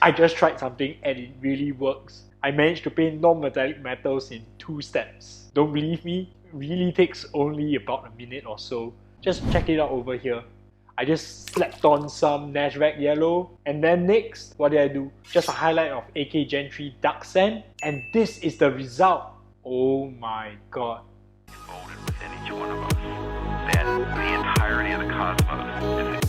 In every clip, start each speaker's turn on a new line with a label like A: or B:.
A: I just tried something and it really works. I managed to paint non-metallic metals in 2 steps. Don't believe me? It really takes only about a minute or so. Just check it out over here. I just slapped on some Nashvac yellow, and then next, what did I do? Just a highlight of AK Gen 3 Dark Sand, and this is the result. Oh my god.
B: Molded within each one of us, that the entirety of the cosmos is.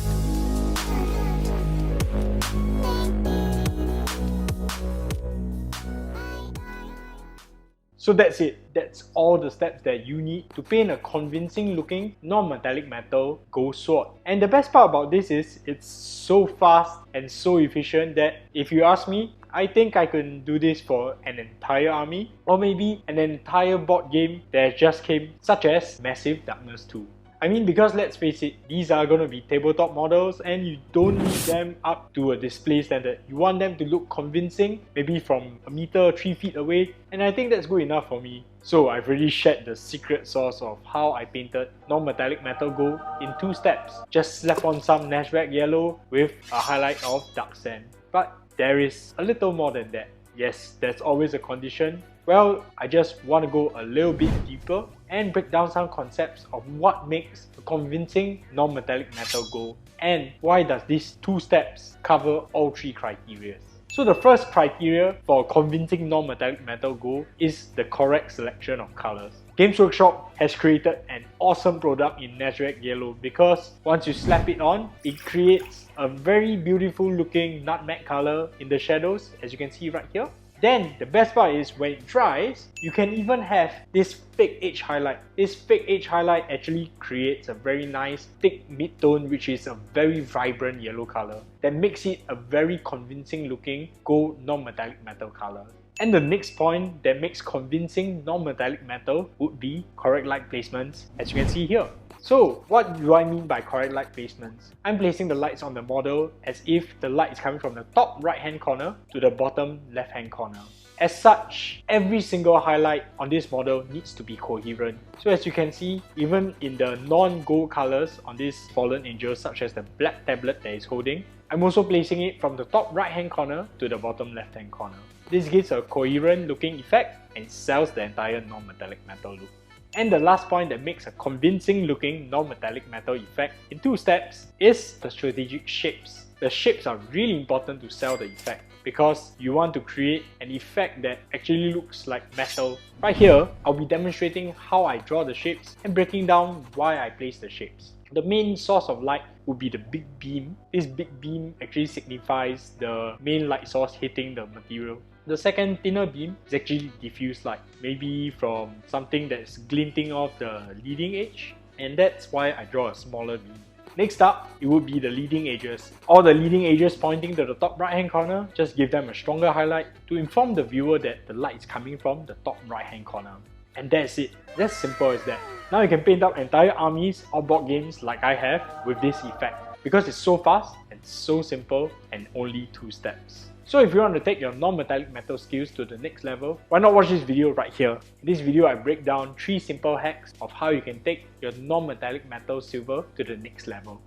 A: So that's it. That's all the steps that you need to paint a convincing looking non-metallic metal gold sword. And the best part about this is it's so fast and so efficient that if you ask me, I think I can do this for an entire army or maybe an entire board game that just came, such as Massive Darkness 2. I mean, because let's face it, these are going to be tabletop models and you don't need them up to a display standard. You want them to look convincing, maybe from a meter, 3 feet away, and I think that's good enough for me. So I've already shared the secret sauce of how I painted non-metallic metal gold in 2 steps. Just slap on some Nashvac yellow with a highlight of dark sand. But there is a little more than that. Yes, there's always a condition. Well, I just want to go a little bit deeper and break down some concepts of what makes a convincing non-metallic metal gold and why does these 2 steps cover all 3 criteria. So the first criteria for convincing non-metallic metal gold is the correct selection of colors. Games Workshop has created an awesome product in Nashvac yellow because once you slap it on, it creates a very beautiful looking nutmeg color in the shadows, as you can see right here. Then the best part is when it dries, you can even have this fake edge highlight. This fake edge highlight actually creates a very nice thick mid-tone, which is a very vibrant yellow color that makes it a very convincing looking gold non-metallic metal color. And the next point that makes convincing non-metallic metal would be correct light placements, as you can see here. So what do I mean by correct light placements? I'm placing the lights on the model as if the light is coming from the top right hand corner to the bottom left hand corner. As such, every single highlight on this model needs to be coherent. So as you can see, even in the non-gold colors on this fallen angel, such as the black tablet that is holding, I'm also placing it from the top right hand corner to the bottom left hand corner. This gives a coherent looking effect and sells the entire non-metallic metal look. And the last point that makes a convincing looking non-metallic metal effect in 2 steps is the strategic shapes. The shapes are really important to sell the effect because you want to create an effect that actually looks like metal. Right here, I'll be demonstrating how I draw the shapes and breaking down why I place the shapes. The main source of light would be the big beam. This big beam actually signifies the main light source hitting the material. The second thinner beam is actually diffuse light, maybe from something that's glinting off the leading edge, and that's why I draw a smaller beam. Next up, it would be the leading edges. All the leading edges pointing to the top right hand corner, just give them a stronger highlight to inform the viewer that the light is coming from the top right hand corner. And that's it. That's simple as that. Now you can paint up entire armies or board games like I have with this effect because it's so fast and so simple and only 2 steps. So if you want to take your non-metallic metal skills to the next level, why not watch this video right here? In this video, I break down 3 simple hacks of how you can take your non-metallic metal silver to the next level.